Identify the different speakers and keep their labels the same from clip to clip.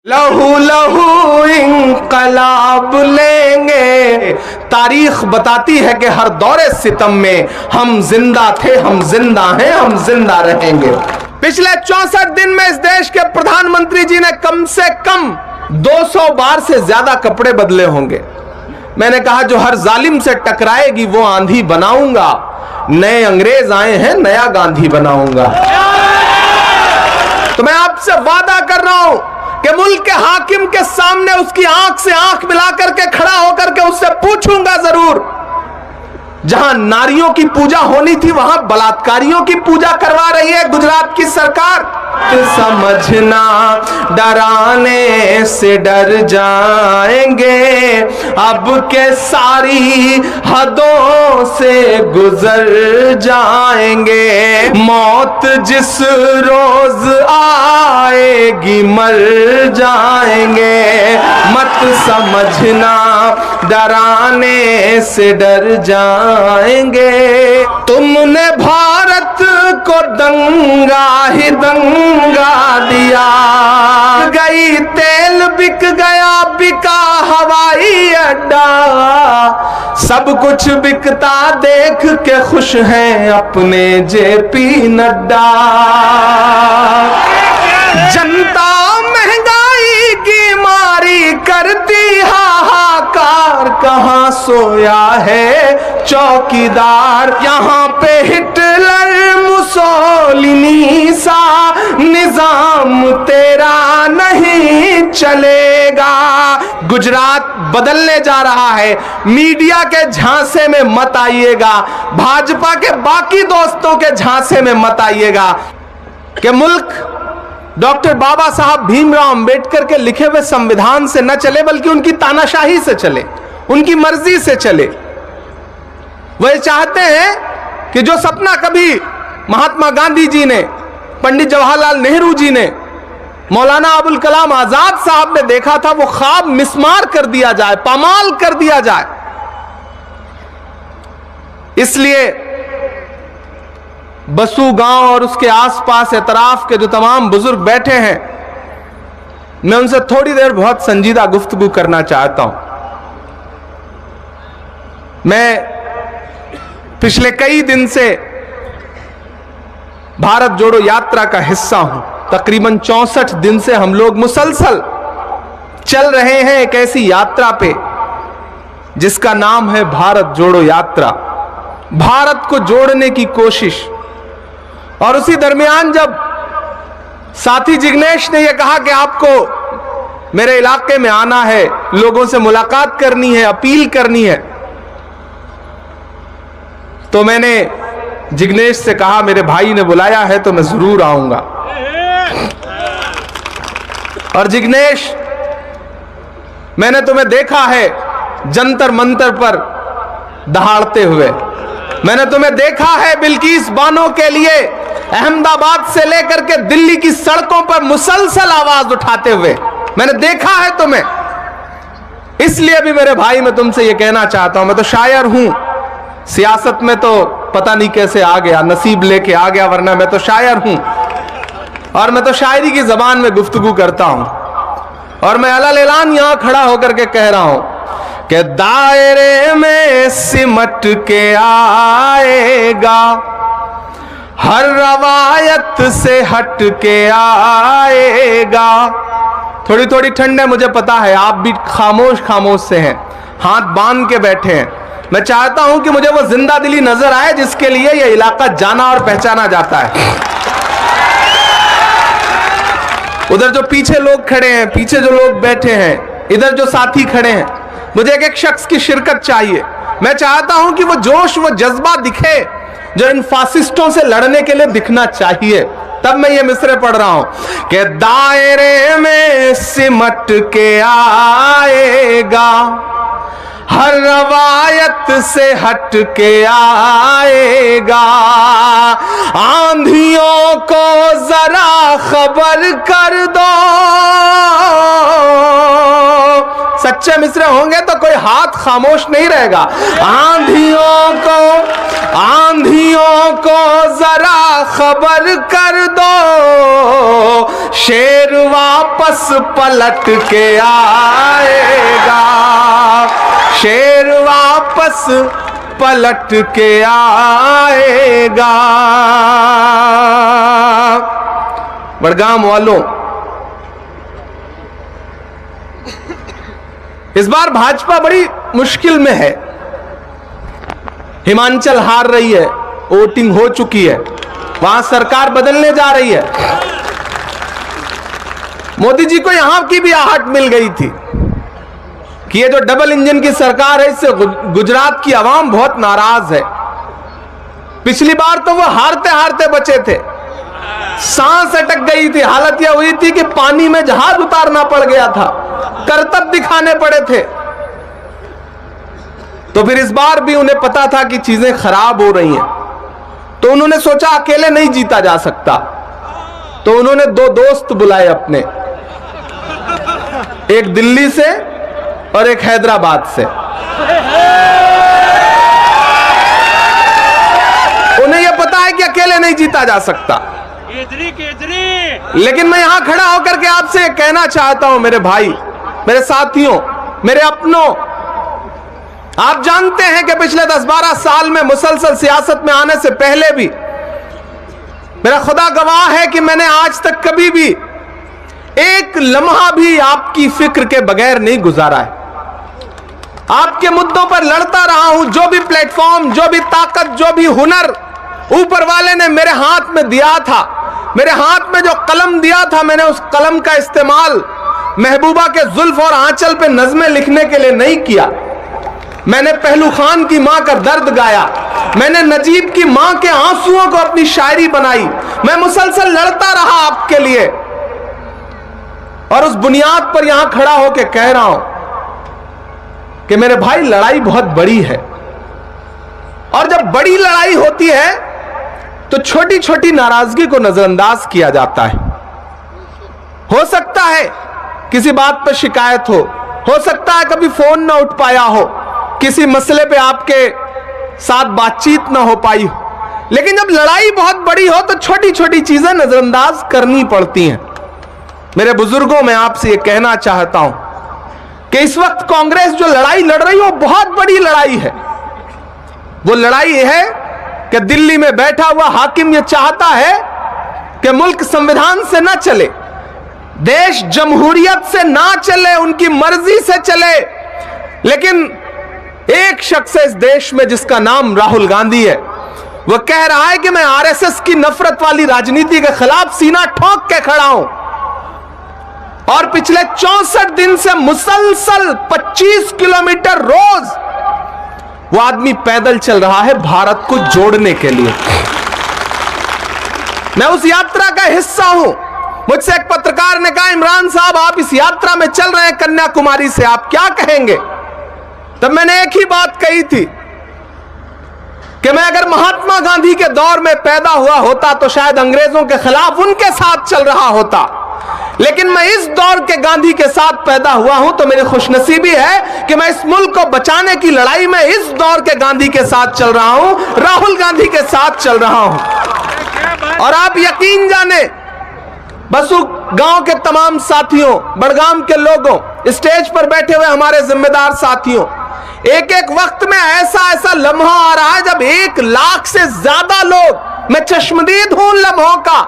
Speaker 1: लहू लहू इंकलाब लेंगे। तारीख बताती है कि हर दौरे सितम में हम जिंदा थे, हम जिंदा हैं, हम जिंदा रहेंगे। पिछले 64 दिन में इस देश के प्रधानमंत्री जी ने कम से कम 200 बार से ज्यादा कपड़े बदले होंगे। मैंने कहा जो हर जालिम से टकराएगी वो आंधी बनाऊंगा, नए अंग्रेज आए हैं, नया गांधी बनाऊंगा। तो मैं आपसे वादा कर रहा हूं कि मुल्क के हाकिम के सामने उसकी आंख से आंख मिला करके खड़ा होकर के उससे पूछूंगा जरूर, जहां नारियों की पूजा होनी थी वहां बलात्कारियों की पूजा करवा रही है गुजरात की सरकार। समझना डराने से डर जाएंगे, अब के सारी हदों से गुजर जाएंगे। मौत जिस रोज आएगी मर जाएंगे, मत समझना डराने से डर जाएंगे। तुमने भारत को दंगा ही दंगा दिया, गई तेल बिक गया, बिका हवाई अड्डा, सब कुछ बिकता देख के खुश हैं अपने जेपी नड्डा। जनता महंगाई की मारी करती हाहाकार, कहां सोया है चौकीदार। यहां पे हिटलर मुसोलिनी सा निजाम तेरा नहीं चलेगा। गुजरात बदलने जा रहा है, मीडिया के झांसे में मत आइएगा, भाजपा के बाकी दोस्तों के झांसे में मत आइएगा कि मुल्क डॉक्टर बाबा साहब भीमराव अंबेडकर के लिखे हुए संविधान से न चले बल्कि उनकी तानाशाही से चले, उनकी मर्जी से चले। वह चाहते हैं कि जो सपना कभी महात्मा गांधी जी ने, पंडित जवाहरलाल नेहरू जी ने, मौलाना अबुल कलाम आजाद साहब ने देखा था, वो ख्वाब मिसमार कर दिया जाए, पामाल कर दिया जाए। इसलिए बसु गांव और उसके आसपास एतराफ के जो तमाम बुजुर्ग बैठे हैं, मैं उनसे थोड़ी देर बहुत संजीदा गुफ्तगू करना चाहता हूं। मैं पिछले कई दिन से भारत जोड़ो यात्रा का हिस्सा हूं। तकरीबन 64 दिन से हम लोग मुसलसल चल रहे हैं एक ऐसी यात्रा पे जिसका नाम है भारत जोड़ो यात्रा। भारत को जोड़ने की कोशिश। और उसी दरमियान जब साथी जिग्नेश ने यह कहा कि आपको मेरे इलाके में आना है, लोगों से मुलाकात करनी है, अपील करनी है, तो मैंने जिग्नेश से कहा मेरे भाई ने बुलाया है तो मैं जरूर आऊंगा। और जिग्नेश, मैंने तुम्हें देखा है जंतर मंतर पर दहाड़ते हुए, मैंने तुम्हें देखा है बिल्किस बानो के लिए अहमदाबाद से लेकर के दिल्ली की सड़कों पर मुसलसल आवाज उठाते हुए मैंने देखा है तुम्हें। इसलिए भी मेरे भाई मैं तुमसे यह कहना चाहता हूं, मैं तो शायर हूं, सियासत में तो पता नहीं कैसे आ गया, नसीब लेके आ गया, वरना मैं तो शायर हूं और मैं तो शायरी की जबान में गुफ्तगू करता हूं। और मैं अलल ऐलान यहां खड़ा होकर के कह रहा हूं कि दायरे में सिमट के आएगा, हर रवायत से हट के आएगा। थोड़ी थोड़ी ठंड है, मुझे पता है, आप भी खामोश खामोश से हैं, हाथ बांध के बैठे हैं। मैं चाहता हूं कि मुझे वो जिंदा दिली नजर आए जिसके लिए यह इलाका जाना और पहचाना जाता है। उधर जो पीछे लोग खड़े हैं, पीछे जो लोग बैठे हैं, इधर जो साथी खड़े हैं, मुझे एक एक शख्स की शिरकत चाहिए। मैं चाहता हूं कि वो जोश, वो जज्बा दिखे जो इन फासिस्टों से लड़ने के लिए दिखना चाहिए। तब मैं ये मिसरे पढ़ रहा हूं कि दायरे में सिमट के आएगा, हर रवायत से हट के आएगा। आंधियों को जरा खबर कर दो, कच्चे मिसरे होंगे तो कोई हाथ खामोश नहीं रहेगा। आंधियों को जरा खबर कर दो, शेर वापस पलट के आएगा, शेर वापस पलट के आएगा। बड़गाम वालों, इस बार भाजपा बड़ी मुश्किल में है। हिमाचल हार रही है, वोटिंग हो चुकी है, वहां सरकार बदलने जा रही है। मोदी जी को यहां की भी आहट मिल गई थी कि ये जो डबल इंजन की सरकार है, इससे गुजरात की आवाम बहुत नाराज है। पिछली बार तो वो हारते हारते बचे थे, सांस अटक गई थी, हालत यह हुई थी कि पानी में जहाज उतारना पड़ गया था, करतब दिखाने पड़े थे। तो फिर इस बार भी उन्हें पता था कि चीजें खराब हो रही हैं, तो उन्होंने सोचा अकेले नहीं जीता जा सकता, तो उन्होंने दो दोस्त बुलाए अपने, एक दिल्ली से और एक हैदराबाद से। उन्हें यह पता है कि अकेले नहीं जीता जा सकता। लेकिन मैं यहां खड़ा होकर के आपसे कहना चाहता हूं, मेरे भाई, मेरे साथियों, मेरे अपनों, आप जानते हैं कि पिछले 10-12 साल में मुसलसल सियासत में आने से पहले भी, मेरा खुदा गवाह है कि मैंने आज तक कभी भी एक लम्हा भी आपकी फिक्र के बगैर नहीं गुजारा है। आपके मुद्दों पर लड़ता रहा हूं। जो भी प्लेटफॉर्म, जो भी ताकत, जो भी हुनर ऊपर वाले ने मेरे हाथ में दिया था, मेरे हाथ में जो कलम दिया था, मैंने उस कलम का इस्तेमाल महबूबा के जुल्फ और आंचल पे नज़्में लिखने के लिए नहीं किया। मैंने पहलू खान की मां का दर्द गाया, मैंने नजीब की मां के आंसुओं को अपनी शायरी बनाई। मैं मुसलसल लड़ता रहा आपके लिए, और उस बुनियाद पर यहां खड़ा होकर कह रहा हूं कि मेरे भाई, लड़ाई बहुत बड़ी है, और जब बड़ी लड़ाई होती है तो छोटी छोटी नाराजगी को नजरअंदाज किया जाता है। हो सकता है किसी बात पर शिकायत हो सकता है कभी फोन ना उठ पाया हो, किसी मसले पे आपके साथ बातचीत ना हो पाई हो, लेकिन जब लड़ाई बहुत बड़ी हो तो छोटी छोटी चीजें नजरअंदाज करनी पड़ती हैं। मेरे बुजुर्गों, मैं आपसे ये कहना चाहता हूं कि इस वक्त कांग्रेस जो लड़ाई लड़ रही है वो बहुत बड़ी लड़ाई है। वो लड़ाई है कि दिल्ली में बैठा हुआ हाकिम ये चाहता है कि मुल्क संविधान से ना चले, देश जमहूरियत से ना चले, उनकी मर्जी से चले। लेकिन एक शख्स है इस देश में जिसका नाम राहुल गांधी है, वह कह रहा है कि मैं आरएसएस की नफरत वाली राजनीति के खिलाफ सीना ठोक के खड़ा हूं, और पिछले 64 दिन से मुसलसल 25 किलोमीटर रोज वो आदमी पैदल चल रहा है भारत को जोड़ने के लिए। मैं उस यात्रा का हिस्सा हूं। मुझसे एक पत्रकार ने कहा, इमरान साहब, आप इस यात्रा में चल रहे हैं कन्याकुमारी से, आप क्या कहेंगे? तब मैंने एक ही बात कही थी कि मैं अगर महात्मा गांधी के दौर में पैदा हुआ होता तो शायद अंग्रेजों के खिलाफ उनके साथ चल रहा होता, लेकिन मैं इस दौर के गांधी के साथ पैदा हुआ हूं, तो मेरी खुशनसीबी है कि मैं इस मुल्क को बचाने की लड़ाई में इस दौर के गांधी के साथ चल रहा हूं, राहुल गांधी के साथ चल रहा हूं। और आप यकीन जाने, बसु गांव के तमाम साथियों, बड़गाम के लोगों, स्टेज पर बैठे हुए हमारे जिम्मेदार साथियों, एक एक वक्त में ऐसा लम्हा आ रहा है जब 1 लाख से ज्यादा लोग, मैं चश्मदीद हूं लम्हों का,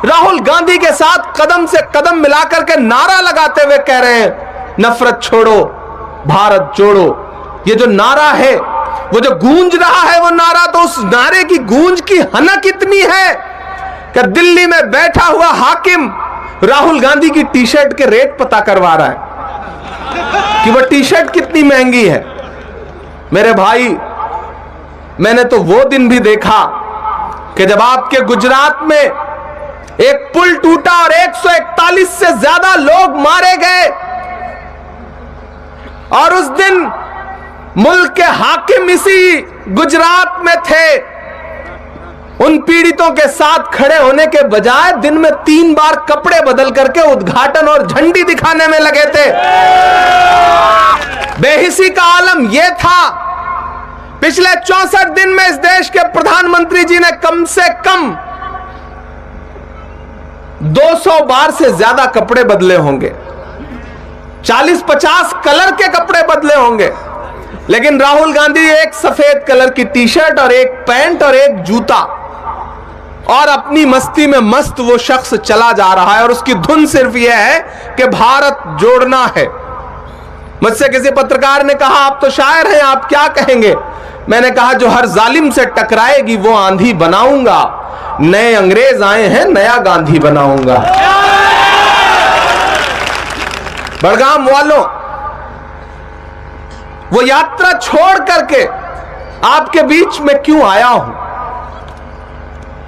Speaker 1: राहुल गांधी के साथ कदम से कदम मिलाकर के नारा लगाते हुए कह रहे हैं, नफरत छोड़ो, भारत जोड़ो। ये जो नारा है, वो जो गूंज रहा है, वो नारा, तो उस नारे की गूंज की हनक इतनी है कि दिल्ली में बैठा हुआ हाकिम राहुल गांधी की टी शर्ट के रेट पता करवा रहा है कि वो टी शर्ट कितनी महंगी है। मेरे भाई, मैंने तो वो दिन भी देखा कि जब आपके गुजरात में एक पुल टूटा और 141 से ज्यादा लोग मारे गए, और उस दिन मुल्क के हाकिम इसी गुजरात में थे। उन पीड़ितों के साथ खड़े होने के बजाय दिन में 3 बार कपड़े बदल करके उद्घाटन और झंडी दिखाने में लगे थे। बेहिसी का आलम यह था, पिछले 64 दिन में इस देश के प्रधानमंत्री जी ने कम से कम 200 बार से ज्यादा कपड़े बदले होंगे, 40-50 कलर के कपड़े बदले होंगे, लेकिन राहुल गांधी एक सफेद कलर की टी शर्ट और एक पैंट और एक जूता, और अपनी मस्ती में मस्त वो शख्स चला जा रहा है और उसकी धुन सिर्फ यह है कि भारत जोड़ना है। मुझसे किसी पत्रकार ने कहा, आप तो शायर हैं, आप क्या कहेंगे? मैंने कहा, जो हर जालिम से टकराएगी वो आंधी बनाऊंगा, नए अंग्रेज आए हैं, नया गांधी बनाऊंगा। बड़गाम वालों, वो यात्रा छोड़ करके आपके बीच में क्यों आया हूं?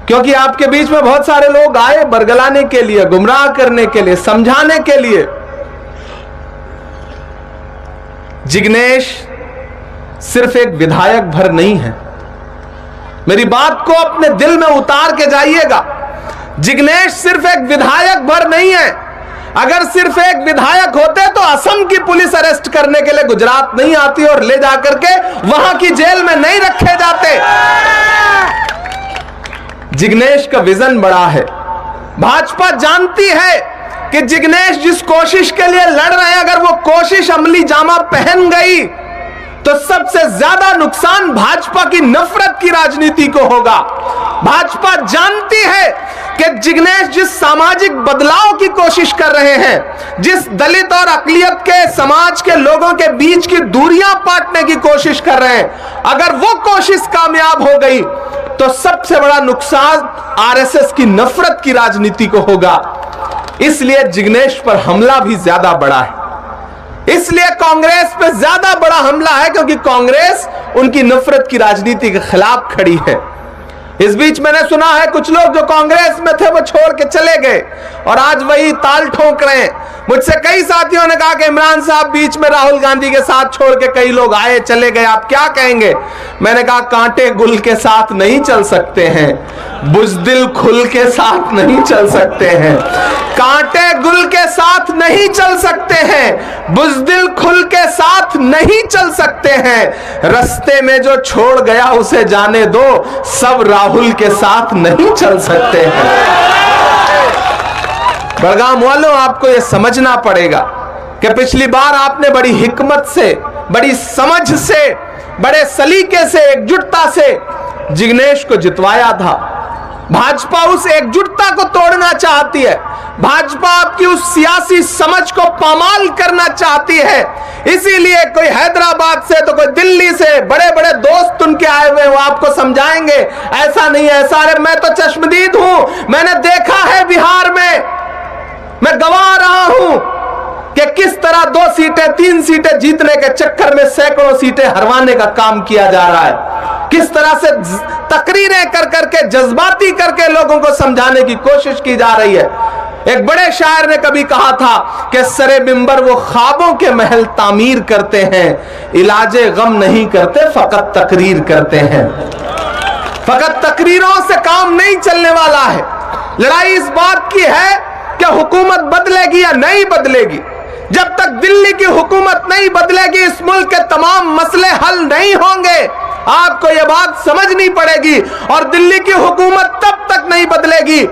Speaker 1: क्योंकि आपके बीच में बहुत सारे लोग आए बरगलाने के लिए, गुमराह करने के लिए, समझाने के लिए। जिग्नेश सिर्फ एक विधायक भर नहीं है, मेरी बात को अपने दिल में उतार के जाइएगा। जिग्नेश सिर्फ एक विधायक भर नहीं है। अगर सिर्फ एक विधायक होते तो असम की पुलिस अरेस्ट करने के लिए गुजरात नहीं आती और ले जाकर के वहां की जेल में नहीं रखे जाते। जिग्नेश का विजन बड़ा है। भाजपा जानती है कि जिग्नेश जिस कोशिश के लिए लड़ रहे हैं, अगर वो कोशिश अमली जामा पहन गई तो सबसे ज्यादा नुकसान भाजपा की नफरत की राजनीति को होगा। भाजपा जानती है कि जिग्नेश जिस सामाजिक बदलाव की कोशिश कर रहे हैं, जिस दलित और अकलियत के समाज के लोगों के बीच की दूरियां पाटने की कोशिश कर रहे हैं, अगर वो कोशिश कामयाब हो गई तो सबसे बड़ा नुकसान आरएसएस की नफरत की राजनीति को होगा। इसलिए जिग्नेश पर हमला भी ज्यादा बड़ा है। इसलिए कांग्रेस पे ज्यादा बड़ा हमला है, क्योंकि कांग्रेस उनकी नफरत की राजनीति के खिलाफ खड़ी है। इस बीच मैंने सुना है कुछ लोग जो कांग्रेस में थे वो छोड़ के चले गए और आज वही ताल ठोक रहे हैं। मुझसे कई साथियों ने कहा कि इमरान साहब बीच में राहुल गांधी के साथ छोड़ के कई लोग आए चले गए, आप क्या कहेंगे? मैंने कहा, कांटे गुल के साथ नहीं चल सकते हैं, बुज़दिल खुल के साथ नहीं चल सकते हैं। कांटे गुल के साथ नहीं चल सकते हैं, बुज़दिल खुल के साथ नहीं चल सकते हैं। रास्ते में जो छोड़ गया उसे जाने दो, सब राहुल के साथ नहीं चल सकते हैं। बड़गाम वालों, आपको यह समझना पड़ेगा कि पिछली बार आपने बड़ी हिकमत से, बड़ी समझ से, बड़े सलीके से, एकजुटता से जिग्नेश को जितवाया था। भाजपा उस एकजुटता को तोड़ना चाहती है। भाजपा आपकी उस सियासी समझ को पामाल करना चाहती है। इसीलिए कोई हैदराबाद से तो कोई दिल्ली से बड़े बड़े दोस्त उनके आए हुए, वो आपको समझाएंगे ऐसा नहीं है ऐसा। अरे मैं तो चश्मदीद हूं, मैंने देखा है बिहार में, मैं गवा रहा हूं कि किस तरह 2 सीटें 3 सीटें जीतने के चक्कर में सैकड़ों सीटें हरवाने का काम किया जा रहा है। किस तरह से तकरीरें कर करके, जज्बाती करके लोगों को समझाने की कोशिश की जा रही है। एक बड़े शायर ने कभी कहा था कि सरे मिंबर वो ख्वाबों के महल तामीर करते हैं, इलाजे गम नहीं करते, फकत तकरीर करते हैं। फकत तकरीरों से काम नहीं चलने वाला है। लड़ाई इस बात की है कि हुकूमत बदलेगी या नहीं बदलेगी। जब तक दिल्ली की हुकूमत नहीं बदलेगी, इस मुल्क के तमाम मसले हल नहीं होंगे। आपको यह बात समझनी पड़ेगी। और दिल्ली की हुकूमत तब तक नहीं बदलेगी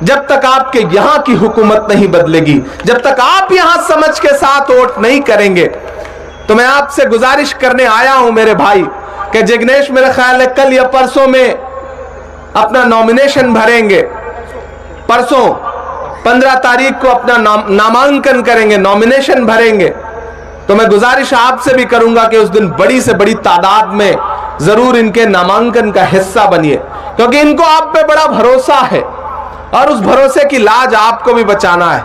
Speaker 1: जब तक आपके यहां की हुकूमत नहीं बदलेगी, जब तक आप यहां समझ के साथ वोट नहीं करेंगे। तो मैं आपसे गुजारिश करने आया हूं मेरे भाई कि जिग्नेश मेरे ख्याल है कल या परसों में अपना नॉमिनेशन भरेंगे। परसों 15 तारीख को अपना नामांकन करेंगे, नॉमिनेशन भरेंगे। तो मैं गुजारिश आपसे भी करूंगा कि उस दिन बड़ी से बड़ी तादाद में जरूर इनके नामांकन का हिस्सा बनिए, क्योंकि इनको आप पे बड़ा भरोसा है और उस भरोसे की लाज आपको भी बचाना है।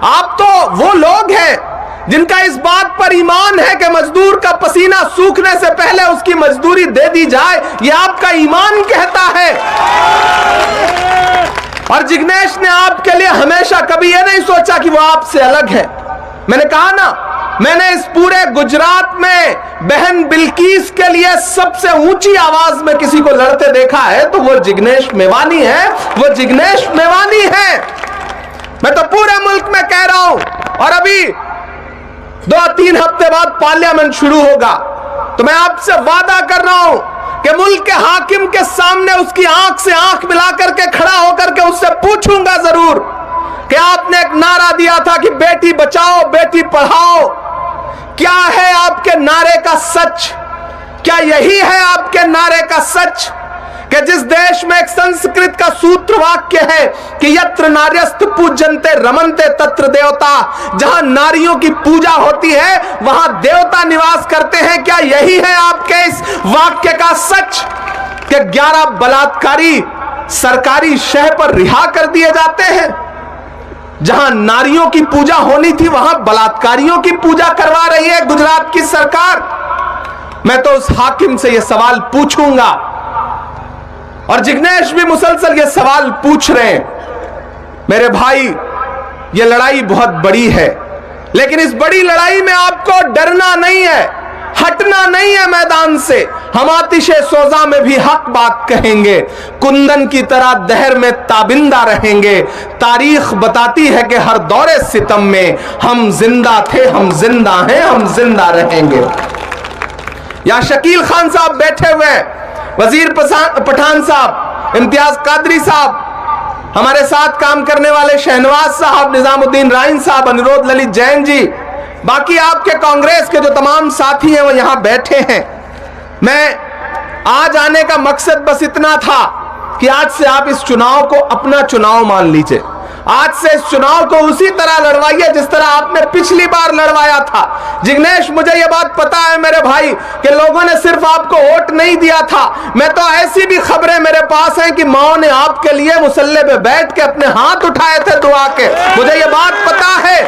Speaker 1: आप तो वो लोग हैं जिनका इस बात पर ईमान है कि मजदूर का पसीना सूखने से पहले उसकी मजदूरी दे दी जाए, ये आपका ईमान कहता है। और जिग्नेश ने आपके लिए हमेशा कभी यह नहीं सोचा कि वो आपसे अलग है। मैंने कहा ना, मैंने इस पूरे गुजरात में बहन बिल्किस के लिए सबसे ऊंची आवाज में किसी को लड़ते देखा है तो वो जिग्नेश मेवानी है, वो जिग्नेश मेवानी है। मैं तो पूरे मुल्क में कह रहा हूं। और अभी 2-3 हफ्ते बाद पार्लियामेंट शुरू होगा, तो मैं आपसे वादा कर रहा हूं कि मुल्क के हाकिम के सामने उसकी आंख से आंख मिला करके खड़ा होकर के उससे पूछूंगा जरूर कि आपने एक नारा दिया था कि बेटी बचाओ बेटी पढ़ाओ, क्या है आपके नारे का सच? क्या यही है आपके नारे का सच कि जिस देश में एक संस्कृत का सूत्र वाक्य है कि यत्र नार्यस्त पूजन्ते रमन्ते तत्र देवता, जहां नारियों की पूजा होती है वहां देवता निवास करते हैं, क्या यही है आपके इस वाक्य का सच कि 11 बलात्कारी सरकारी शह पर रिहा कर दिए जाते हैं? जहां नारियों की पूजा होनी थी वहां बलात्कारियों की पूजा करवा रही है गुजरात की सरकार। मैं तो उस हाकिम से यह सवाल पूछूंगा, और जिग्नेश भी मुसलसल ये सवाल पूछ रहे हैं। मेरे भाई, ये लड़ाई बहुत बड़ी है, लेकिन इस बड़ी लड़ाई में आपको डरना नहीं है, हटना नहीं है मैदान से। हम आतिशे सोजा में भी हक बात कहेंगे, कुंदन की तरह दहर में ताबिंदा रहेंगे। तारीख बताती है कि हर दौरे सितम में हम जिंदा थे, हम जिंदा हैं, हम जिंदा रहेंगे। यहां शकील खान साहब बैठे हुए हैं, वजीर पठान साहब, इम्तियाज कादरी साहब, हमारे साथ काम करने वाले शहनवाज साहब, निजामुद्दीन राइन साहब, अनुरोध ललित जैन जी, बाकी आपके कांग्रेस के जो तमाम साथी हैं वो यहां बैठे हैं। मैं आज आने का मकसद बस इतना था कि आज से आप इस चुनाव को अपना चुनाव मान लीजिए। आज से इस चुनाव को उसी तरह लड़वाइए जिस तरह आपने पिछली बार लड़वाया था। जिग्नेश, मुझे यह बात पता है मेरे भाई कि लोगों ने सिर्फ आपको वोट नहीं दिया था, मैं तो ऐसी भी खबरें मेरे पास हैं कि माओ ने आपके लिए मुसल्ले पे बैठ के अपने हाथ उठाए थे दुआ के। मुझे यह बात पता है,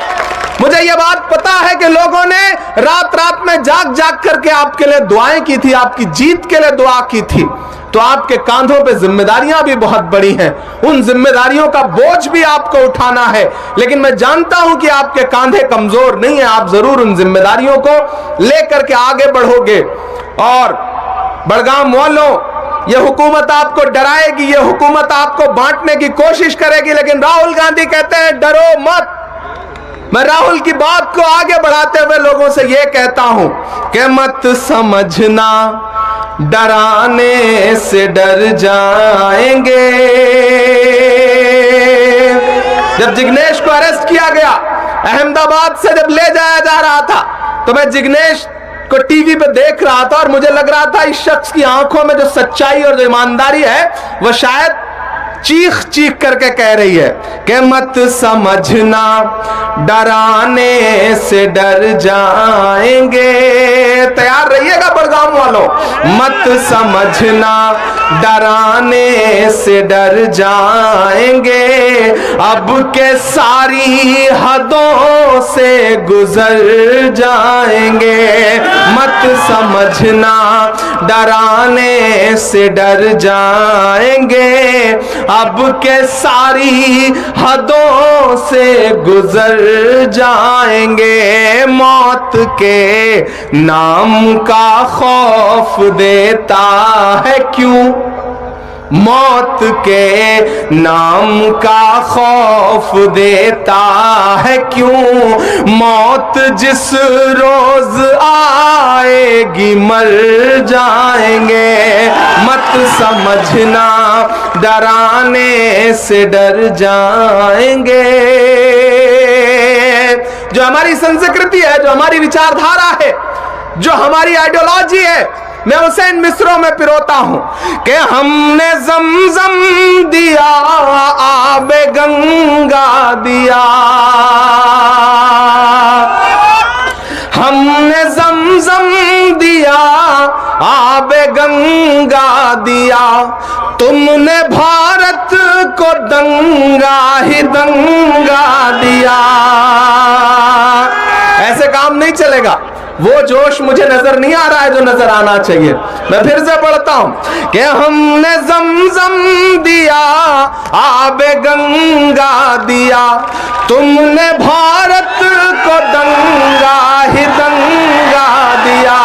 Speaker 1: मुझे यह बात पता है कि लोगों ने रात रात में जाग जाग करके आपके लिए दुआएं की थी, आपकी जीत के लिए दुआ की थी। तो आपके कांधों पे जिम्मेदारियां भी बहुत बड़ी हैं, उन जिम्मेदारियों का बोझ भी आपको उठाना है, लेकिन मैं जानता हूं कि आपके कांधे कमजोर नहीं है, आप जरूर उन जिम्मेदारियों को लेकर के आगे बढ़ोगे। और बड़गाम वालों, यह हुकूमत आपको डराएगी, यह हुकूमत आपको बांटने की कोशिश करेगी, लेकिन राहुल गांधी कहते हैं डरो मत। मैं राहुल की बात को आगे बढ़ाते हुए लोगों से यह कहता हूं कि मत समझना डराने से डर जाएंगे। जब जिग्नेश को अरेस्ट किया गया, अहमदाबाद से जब ले जाया जा रहा था, तो मैं जिग्नेश को टीवी पे देख रहा था और मुझे लग रहा था इस शख्स की आंखों में जो सच्चाई और जो ईमानदारी है वो शायद चीख चीख करके कह रही है कि मत समझना डराने से डर जाएंगे। तैयार रहिएगा बड़गाम वालों, मत समझना डराने से डर जाएंगे, अब के सारी हदों से गुजर जाएंगे। मत समझना डराने से डर जाएंगे, अब के सारी हदों से गुजर जाएंगे। मौत के नाम का खौफ देता है क्यों, मौत के नाम का खौफ देता है क्यों, मौत जिस रोज आएगी मर जाएंगे। मत समझना डराने से डर जाएंगे। जो हमारी संस्कृति है, जो हमारी विचारधारा है, जो हमारी आइडियोलॉजी है, मैं उसे इन मिसरों में पिरोता हूं कि हमने ज़मज़म दिया, आबे गंगा दिया, हमने ज़मज़म दिया, आबे गंगा दिया, तुमने भारत को दंगा ही दंगा दिया। ऐसे काम नहीं चलेगा, वो जोश मुझे नजर नहीं आ रहा है जो नजर आना चाहिए। मैं फिर से पढ़ता हूं कि हमने ज़मज़म दिया, आबे गंगा दिया, तुमने भारत को दंगा ही दंगा दिया।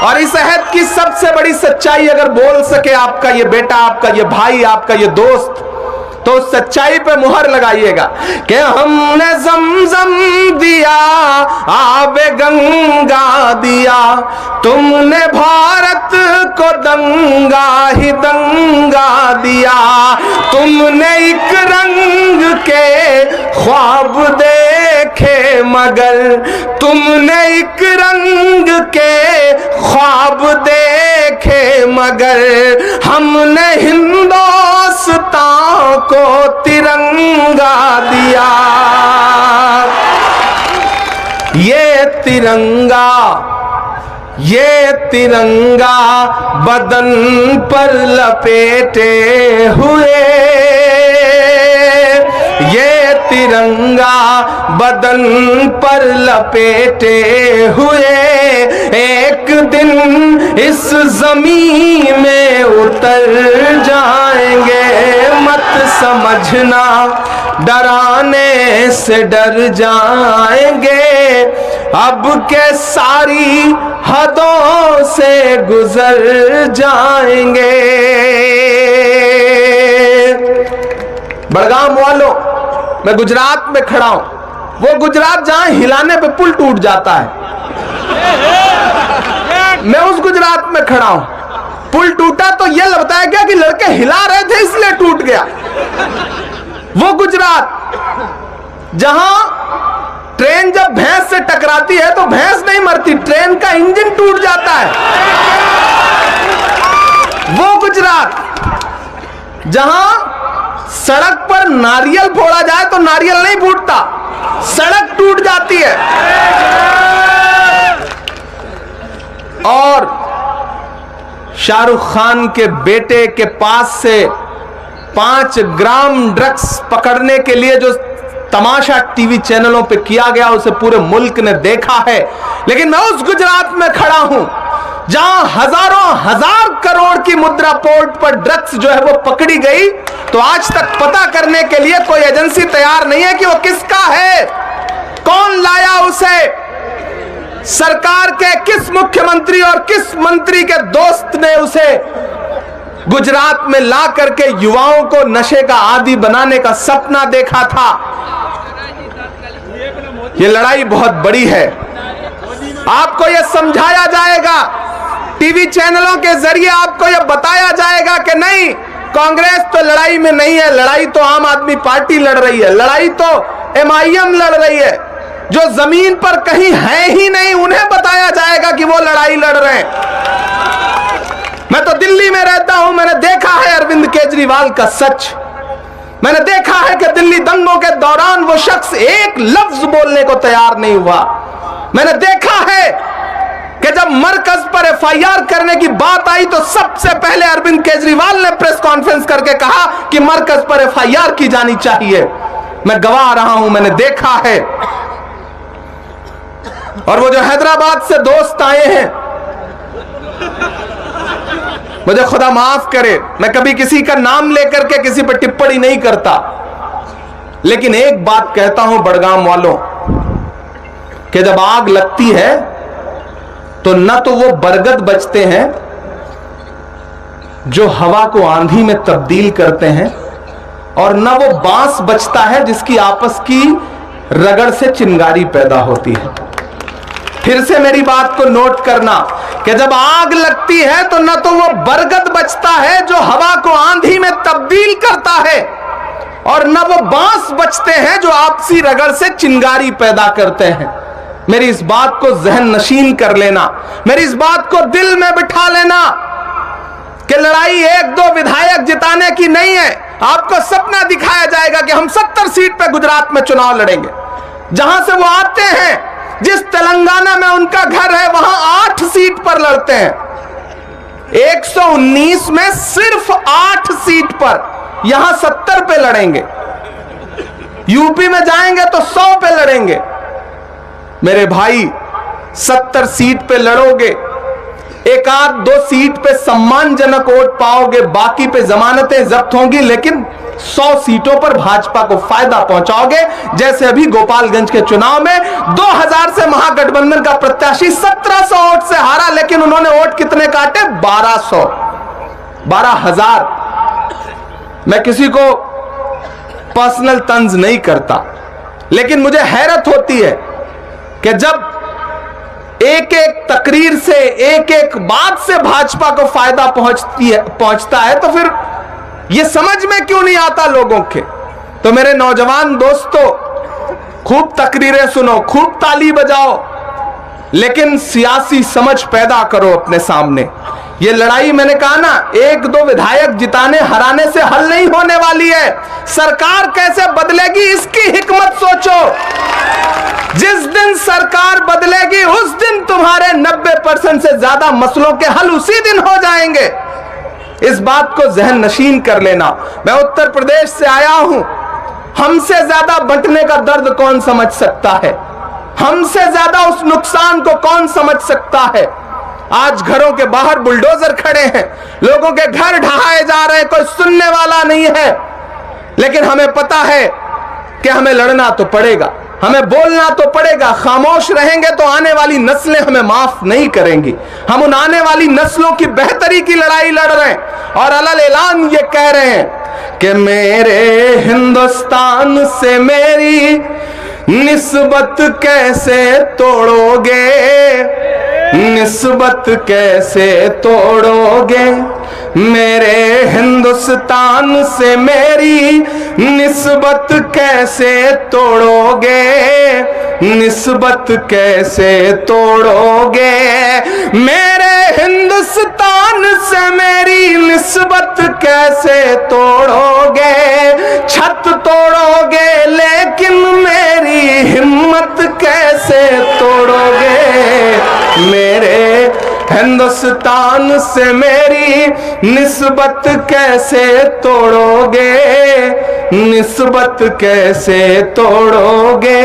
Speaker 1: और इस अहद की सबसे बड़ी सच्चाई अगर बोल सके आपका ये बेटा, आपका ये भाई, आपका ये दोस्त, तो सच्चाई पे मुहर लगाइएगा कि हमने ज़मज़म दिया, दिया, आबे गंगा दिया। तुमने भारत को दंगा ही दंगा दिया। तुमने एक रंग के ख्वाब देखे मगर, तुमने एक रंग के ख्वाब देखे मगर, हमने हिंदुस्तान को तिरंगा दिया। ये तिरंगा बदन पर लपेटे हुए, ये तिरंगा बदन पर लपेटे हुए, एक दिन इस जमीन में उतर जाएंगे। मत समझना डराने से डर जाएंगे, अब के सारी हदों से गुजर जाएंगे। बड़गाम वालों, मैं गुजरात में खड़ा हूं, वो गुजरात जहां हिलाने पे पुल टूट जाता है, मैं उस गुजरात में खड़ा हूं। पुल टूटा तो यह बताया गया कि लड़के हिला रहे थे इसलिए टूट गया। वो गुजरात जहां ट्रेन जब भैंस से टकराती है तो भैंस नहीं मरती, ट्रेन का इंजन टूट जाता है। वो गुजरात जहां सड़क पर नारियल फोड़ा जाए तो नारियल नहीं फूटता, सड़क टूट जाती है। और शाहरुख खान के बेटे के पास से 5 ग्राम ड्रग्स पकड़ने के लिए जो तमाशा टीवी चैनलों पे किया गया उसे पूरे मुल्क ने देखा है। लेकिन मैं उस गुजरात में खड़ा हूं जहां हजारों हजार करोड़ की मुद्रा पोर्ट पर ड्रग्स जो है वो पकड़ी गई, तो आज तक पता करने के लिए कोई एजेंसी तैयार नहीं है कि वो किसका है, कौन लाया उसे, सरकार के किस मुख्यमंत्री और किस मंत्री के दोस्त ने उसे गुजरात में ला करके युवाओं को नशे का आदी बनाने का सपना देखा था। यह लड़ाई बहुत बड़ी है। आपको यह समझाया जाएगा, टीवी चैनलों के जरिए आपको यह बताया जाएगा कि नहीं, कांग्रेस तो लड़ाई में नहीं है, लड़ाई तो आम आदमी पार्टी लड़ रही है, लड़ाई तो MIM लड़ रही है। जो जमीन पर कहीं है ही नहीं उन्हें बताया जाएगा कि वो लड़ाई लड़ रहे हैं। मैं तो दिल्ली में रहता हूं, मैंने देखा है अरविंद केजरीवाल का सच। मैंने देखा है कि दिल्ली दंगों के दौरान वो शख्स एक लफ्ज बोलने को तैयार नहीं हुआ। मैंने देखा है कि जब मरकज पर FIR करने की बात आई तो सबसे पहले अरविंद केजरीवाल ने प्रेस कॉन्फ्रेंस करके कहा कि मरकज पर FIR की जानी चाहिए। मैं गवाह रहा हूं, मैंने देखा है। और वो जो हैदराबाद से दोस्त आए हैं, मुझे खुदा माफ करे, मैं कभी किसी का नाम लेकर के किसी पर टिप्पणी नहीं करता, लेकिन एक बात कहता हूं बड़गाम वालों कि जब आग लगती है तो न तो वो बरगद बचते हैं जो हवा को आंधी में तब्दील करते हैं, और न वो बांस बचता है जिसकी आपस की रगड़ से चिंगारी पैदा होती है। फिर से मेरी बात को नोट करना कि जब आग लगती है तो न तो वो बरगद बचता है जो हवा को आंधी में तब्दील करता है, और न वो बांस बचते हैं जो आपसी रगड़ से चिंगारी पैदा करते हैं। मेरी इस बात को जहन नशीन कर लेना, मेरी इस बात को दिल में बिठा लेना कि लड़ाई 1-2 विधायक जिताने की नहीं है। आपको सपना दिखाया जाएगा कि हम 70 सीट पे गुजरात में चुनाव लड़ेंगे। जहां से वो आते हैं, जिस तेलंगाना में उनका घर है, वहां 8 सीट पर लड़ते हैं। 119 में सिर्फ 8 सीट पर, यहां 70 पे लड़ेंगे। यूपी में जाएंगे तो 100 पे लड़ेंगे। मेरे भाई 70 सीट पे लड़ोगे, 1-2 सीट पे सम्मानजनक वोट पाओगे, बाकी पे जमानतें जब्त होंगी, लेकिन 100 सीटों पर भाजपा को फायदा पहुंचाओगे। जैसे अभी गोपालगंज के चुनाव में 2000 से महागठबंधन का प्रत्याशी 1700 वोट से हारा, लेकिन उन्होंने वोट कितने काटे? 12,000। मैं किसी को पर्सनल तंज नहीं करता, लेकिन मुझे हैरत होती है कि जब एक एक तकरीर से, एक एक बात से भाजपा को फायदा पहुंचता है तो फिर यह समझ में क्यों नहीं आता लोगों के। तो मेरे नौजवान दोस्तों, खूब तकरीरें सुनो, खूब ताली बजाओ, लेकिन सियासी समझ पैदा करो अपने सामने। ये लड़ाई मैंने कहा ना, एक दो विधायक जिताने हराने से हल नहीं होने वाली है। सरकार कैसे बदलेगी इसकी हिकमत सोचो। जिस दिन सरकार बदलेगी उस दिन तुम्हारे 90% से ज्यादा मसलों के हल उसी दिन हो जाएंगे। इस बात को जहन नशीन कर लेना। मैं उत्तर प्रदेश से आया हूं। हमसे ज्यादा बंटने का दर्द कौन समझ सकता है? हमसे ज्यादा उस नुकसान को कौन समझ सकता है? आज घरों के बाहर बुलडोजर खड़े हैं, लोगों के घर ढहाए जा रहे हैं, कोई सुनने वाला नहीं है। लेकिन हमें पता है कि हमें लड़ना तो पड़ेगा, हमें बोलना तो पड़ेगा। खामोश रहेंगे तो आने वाली नस्लें हमें माफ नहीं करेंगी। हम उन आने वाली नस्लों की बेहतरी की लड़ाई लड़ रहे हैं और अलल ऐलान ये कह रहे हैं कि मेरे हिंदुस्तान से मेरी निस्बत कैसे तोड़ोगे, निस्बत कैसे तोड़ोगे। मेरे हिंदुस्तान से मेरी निस्बत कैसे तोड़ोगे, निस्बत कैसे तोड़ोगे। मेरे हिंदुस्तान से मेरी निस्बत कैसे तोड़ोगे। छत तोड़ोगे लेकिन मेरी हिम्मत कैसे तोड़ोगे। मेरे हिंदुस्तान से मेरी निस्बत कैसे तोड़ोगे, निस्बत कैसे तोड़ोगे।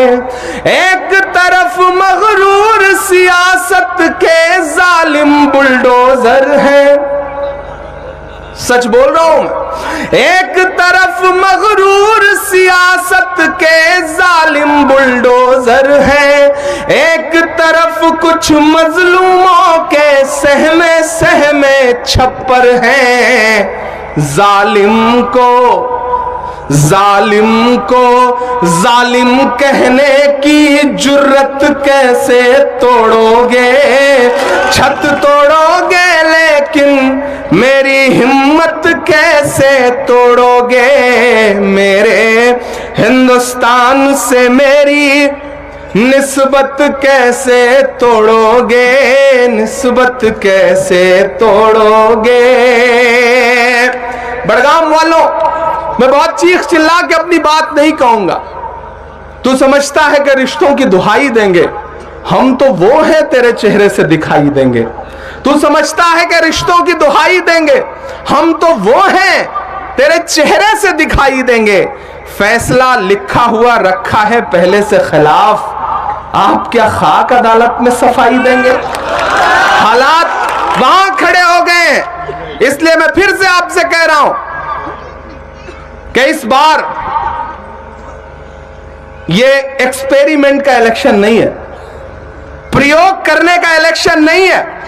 Speaker 1: एक तरफ मगरूर सियासत के जालिम बुलडोजर है, सच बोल रहा हूं। एक तरफ मगरूर सियासत के जालिम बुलडोजर है, एक तरफ कुछ मजलूमों के सहमे सहमे छप्पर हैं। जालिम को जालिम कहने की जुर्रत कैसे तोड़ोगे। छत तोड़ोगे लेकिन मेरी हिम्मत कैसे तोड़ोगे। मेरे हिंदुस्तान से मेरी निस्बत कैसे तोड़ोगे, निस्बत कैसे तोड़ोगे। बड़गाम वालों, मैं बहुत चीख चिल्ला के अपनी बात नहीं कहूंगा। तू समझता है कि रिश्तों की दुहाई देंगे, हम तो वो हैं तेरे चेहरे से दिखाई देंगे। तू समझता है कि रिश्तों की दुहाई देंगे, हम तो वो हैं तेरे चेहरे से दिखाई देंगे। फैसला लिखा हुआ रखा है पहले से खिलाफ, आप क्या खाक अदालत में सफाई देंगे। हालात वहां खड़े हो गए। इसलिए मैं फिर से आपसे कह रहा हूं कि इस बार ये एक्सपेरिमेंट का इलेक्शन नहीं है, प्रयोग करने का इलेक्शन नहीं है।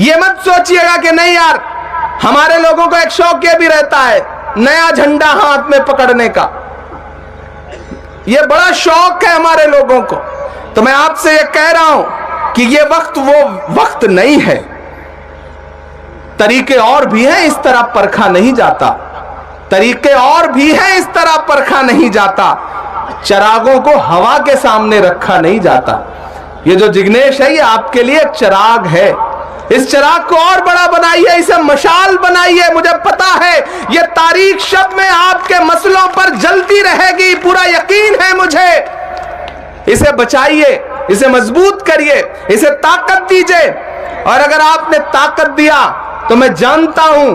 Speaker 1: ये मत सोचिएगा कि नहीं यार, हमारे लोगों को एक शौक ये भी रहता है नया झंडा हाथ में पकड़ने का, ये बड़ा शौक है हमारे लोगों को। तो मैं आपसे ये कह रहा हूं कि ये वक्त वो वक्त नहीं है। तरीके और भी हैं, इस तरह परखा नहीं जाता। तरीके और भी हैं, इस तरह परखा नहीं जाता। चिरागों को हवा के सामने रखा नहीं जाता। ये जो जिग्नेश है, ये आपके लिए एक चिराग है। इस चिराग को और बड़ा बनाइए, इसे मशाल बनाइए। मुझे पता है ये तारीख शब में आपके मसलों पर जलती रहेगी, पूरा यकीन है मुझे। इसे बचाइए, इसे मजबूत करिए, इसे ताकत दीजिए। और अगर आपने ताकत दिया तो मैं जानता हूं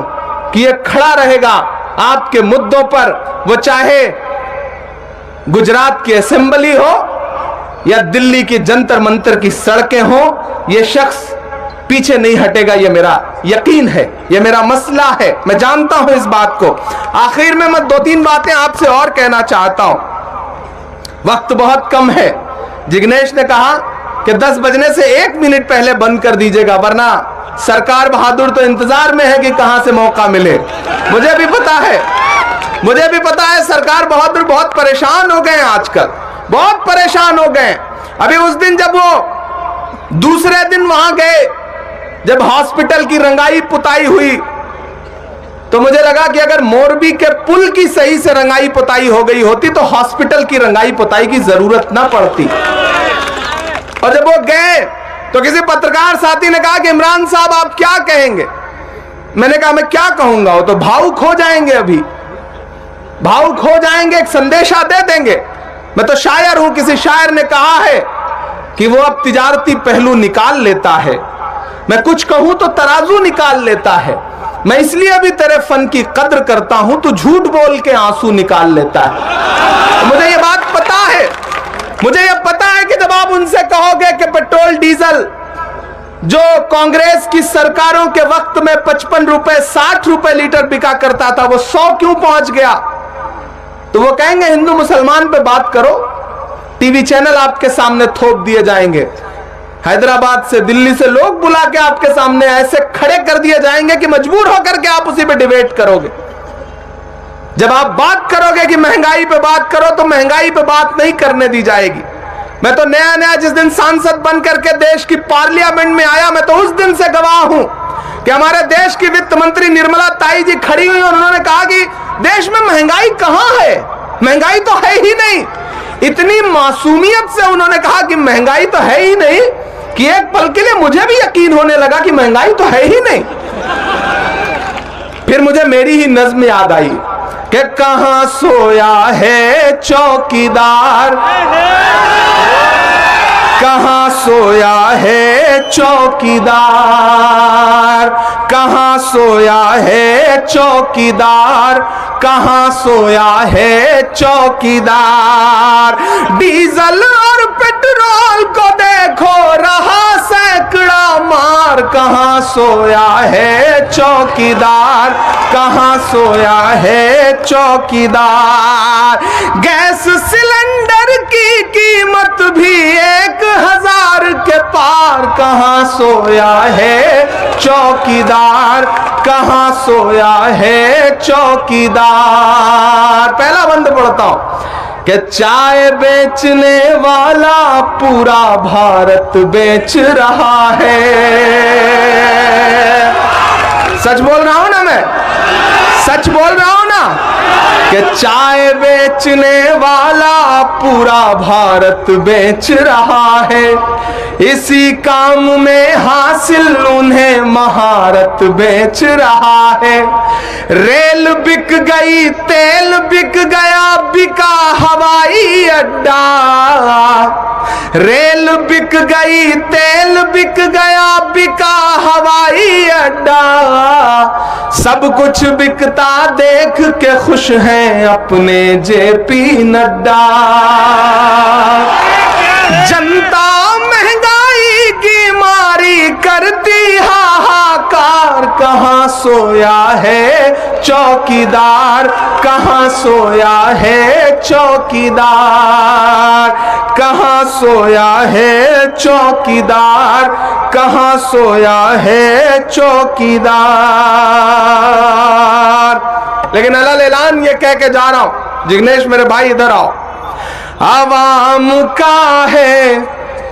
Speaker 1: कि ये खड़ा रहेगा आपके मुद्दों पर। वो चाहे गुजरात की असेंबली हो या दिल्ली की जंतर मंतर की सड़कें हो, ये शख्स पीछे नहीं हटेगा। ये मेरा यकीन है, ये मेरा मसला है, मैं जानता हूं इस बात को। आखिर में मैं 2-3 बातें आपसे और कहना चाहता हूं। वक्त बहुत कम है। जिग्नेश ने कहा कि 10 बजने से 1 मिनट पहले बंद कर दीजिएगा, वरना सरकार बहादुर तो इंतजार में है कि कहां से मौका मिले। मुझे भी पता है, मुझे भी पता है सरकार बहादुर बहुत परेशान हो गए हैं आजकल, बहुत परेशान हो गए। अभी उस दिन जब वो दूसरे दिन वहां गए, जब हॉस्पिटल की रंगाई पुताई हुई, तो मुझे लगा कि अगर मोरबी के पुल की सही से रंगाई पुताई हो गई होती तो हॉस्पिटल की रंगाई पुताई की जरूरत ना पड़ती। और जब वो गए तो किसी पत्रकार साथी ने कहा कि इमरान साहब आप क्या कहेंगे? मैंने कहा मैं क्या कहूंगा, वो तो भावुक हो जाएंगे, अभी भावुक हो जाएंगे, एक संदेशा दे देंगे। मैं तो शायर हूं, किसी शायर ने कहा है कि वो अब तिजारती पहलू निकाल लेता है, मैं कुछ कहूं तो तराजू निकाल लेता है, मैं इसलिए भी तेरे फन की कद्र करता हूं, तू झूठ बोल के आंसू निकाल लेता है। मुझे ये बात पता है, मुझे ये पता है कि जब आप उनसे कहोगे कि पेट्रोल डीजल जो कांग्रेस की सरकारों के वक्त में 55 रुपए 60 रुपए लीटर बिका करता था, वो 100 क्यों पहुंच गया, तो वो कहेंगे हिंदू मुसलमान पे बात करो, टीवी चैनल आपके सामने थोप दिए जाएंगे, हैदराबाद से दिल्ली से लोग बुला के आपके सामने ऐसे खड़े कर दिए जाएंगे कि मजबूर होकर के आप उसी पे डिबेट करोगे। जब आप बात करोगे कि महंगाई पे बात करो, तो महंगाई पे बात नहीं करने दी जाएगी। मैं तो नया नया जिस दिन सांसद बन करके देश की पार्लियामेंट में आया, मैं तो उस दिन से गवाह हूं कि हमारे देश की वित्त मंत्री निर्मला ताई जी खड़ी हुई और उन्होंने कहा कि देश में महंगाई कहां है, महंगाई तो है ही नहीं। इतनी मासूमियत से उन्होंने कहा कि महंगाई तो है ही नहीं कि एक पल के लिए मुझे भी यकीन होने लगा कि महंगाई तो है ही नहीं। फिर मुझे मेरी ही नज्म याद आई कि कहां सोया है चौकीदार, कहां सोया है चौकीदार, कहां सोया है चौकीदार, कहां सोया है चौकीदार। डीजल और पेट्रोल को देखो रहा सैकड़ा मार, कहां सोया है चौकीदार, कहां सोया है चौकीदार। गैस सिलेंडर की कीमत भी 1000 के पार, कहां सोया है चौकीदार, कहां सोया है चौकीदार। पहला बंद पढ़ता हूं कि चाय बेचने वाला पूरा भारत बेच रहा है। सच बोल रहा हूं ना, मैं सच बोल रहा हूं ना कि चाय बेचने वाला पूरा भारत बेच रहा है। इसी काम में हासिल उन्हें महारत बेच रहा है। रेल बिक गई, तेल बिक गया, बिका हवाई अड्डा। रेल बिक गई, तेल बिक गया, बिका हवाई अड्डा। सब कुछ बिकता देख के खुश हैं अपने जेपी नड्डा। जनता महंगाई की मारी करती हाहाकार, कहां सोया है चौकीदार, कहां सोया है चौकीदार, कहां सोया है चौकीदार, कहां सोया है चौकीदार। लेकिन अलग ऐलान ये कह के जा रहा हूं, जिग्नेश मेरे भाई इधर आओ, आवाम का है,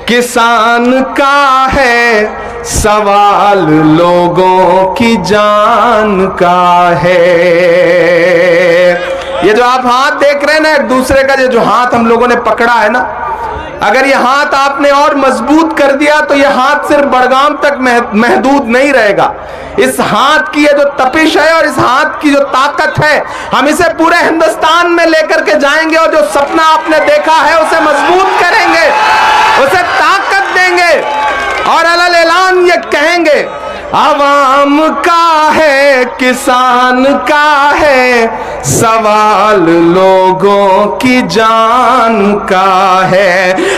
Speaker 1: किसान का है, सवाल लोगों की जान का है। ये जो आप हाथ देख रहे हैं ना एक दूसरे का, ये जो हाथ हम लोगों ने पकड़ा है ना, अगर ये हाथ आपने और मजबूत कर दिया तो ये हाथ सिर्फ बड़गाम तक महदूद नहीं रहेगा। इस हाथ की ये जो तपिश है और इस हाथ की जो ताकत है, हम इसे पूरे हिंदुस्तान में लेकर के जाएंगे और जो सपना आपने देखा है उसे मजबूत करेंगे, उसे ताकत देंगे और अलग ऐलान ये कहेंगे, आवाम का है, किसान का है, सवाल लोगों की जान का है।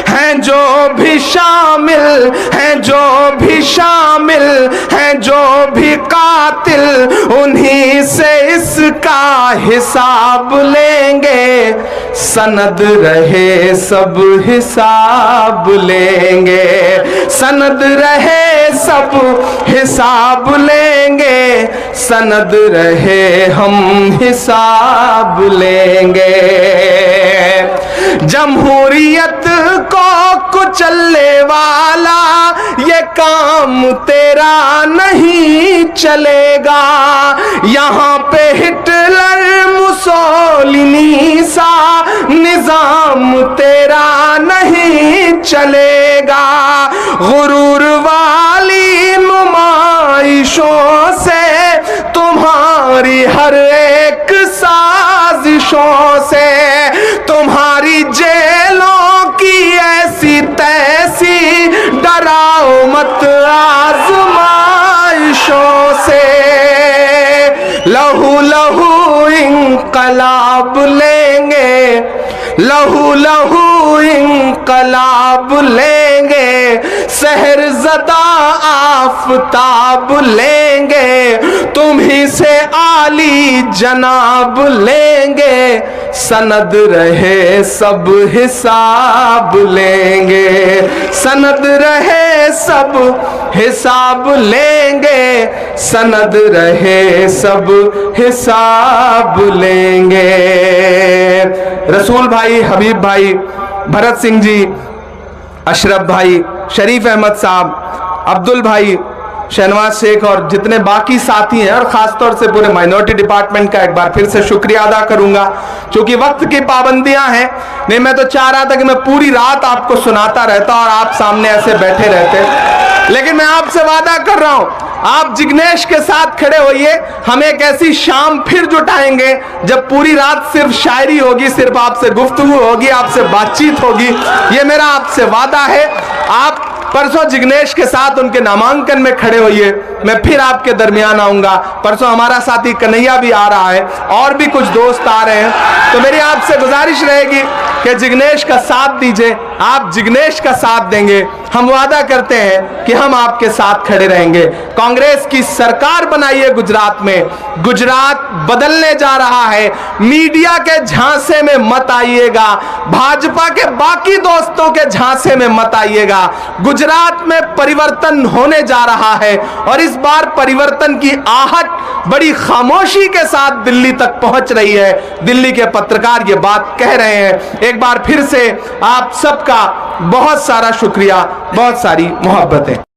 Speaker 1: हैं जो भी शामिल, हैं जो भी शामिल, हैं जो भी कातिल, उन्हीं से इसका हिसाब लेंगे। सनद रहे सब हिसाब लेंगे, सनद रहे सब हिसाब लेंगे, सनद रहे हम हिसाब लेंगे। जमहूरियत को कुछ चलने वाला, ये काम तेरा नहीं चलेगा। यहाँ पे हिटलर मुसोलिनी सा निजाम तेरा नहीं चलेगा। गुरूर वाली नुमाइशों से, तुम्हारी हर एक साजिशों से, तुम्हारी जेलों की ऐसी तैसी डराओ मत आजमाइशों से। लहू लहू इंकलाब लेंगे, लहू लहू इंकलाब लेंगे, सहरज़दा आफताब लेंगे, तुम्ही से आली जनाब लेंगे। सनद रहे सब हिसाब लेंगे, सनद रहे सब हिसाब लेंगे, सनद रहे सब हिसाब लेंगे। रसूल भाई, हबीब भाई, भरत सिंह जी, अशरफ भाई, शरीफ अहमद साहब, अब्दुल भाई, शहनवाज शेख और जितने बाकी साथी हैं, और खासतौर से पूरे माइनॉरिटी डिपार्टमेंट का एक बार फिर से शुक्रिया अदा करूंगा। क्योंकि वक्त की पाबंदियां हैं, नहीं मैं तो चाह रहा था कि मैं पूरी रात आपको सुनाता रहता और आप सामने ऐसे बैठे रहते, लेकिन मैं आपसे वादा कर रहा हूं, आप जिग्नेश के साथ खड़े होइए। हम एक ऐसी शाम फिर जुटाएंगे जब पूरी रात सिर्फ शायरी होगी, सिर्फ आपसे गुफ्तगू होगी, आपसे बातचीत होगी। ये मेरा आपसे वादा है। आप परसों जिग्नेश के साथ उनके नामांकन में खड़े होइए, मैं फिर आपके दरमियान आऊंगा। परसों हमारा साथी कन्हैया भी आ रहा है और भी कुछ दोस्त आ रहे हैं, तो मेरी आपसे गुजारिश रहेगी कि जिग्नेश का साथ दीजिए। आप जिग्नेश का साथ देंगे, हम वादा करते हैं कि हम आपके साथ खड़े रहेंगे। कांग्रेस की सरकार बनाइए गुजरात में, गुजरात बदलने जा रहा है। मीडिया के झांसे में मत आइएगा, भाजपा के बाकी दोस्तों के झांसे में मत आइएगा। गुजरात में परिवर्तन होने जा रहा है और इस बार परिवर्तन की आहट बड़ी खामोशी के साथ दिल्ली तक पहुंच रही है। दिल्ली के पत्रकार ये बात कह रहे हैं। एक बार फिर से आप सबका बहुत सारा शुक्रिया, बहुत सारी मोहब्बतें।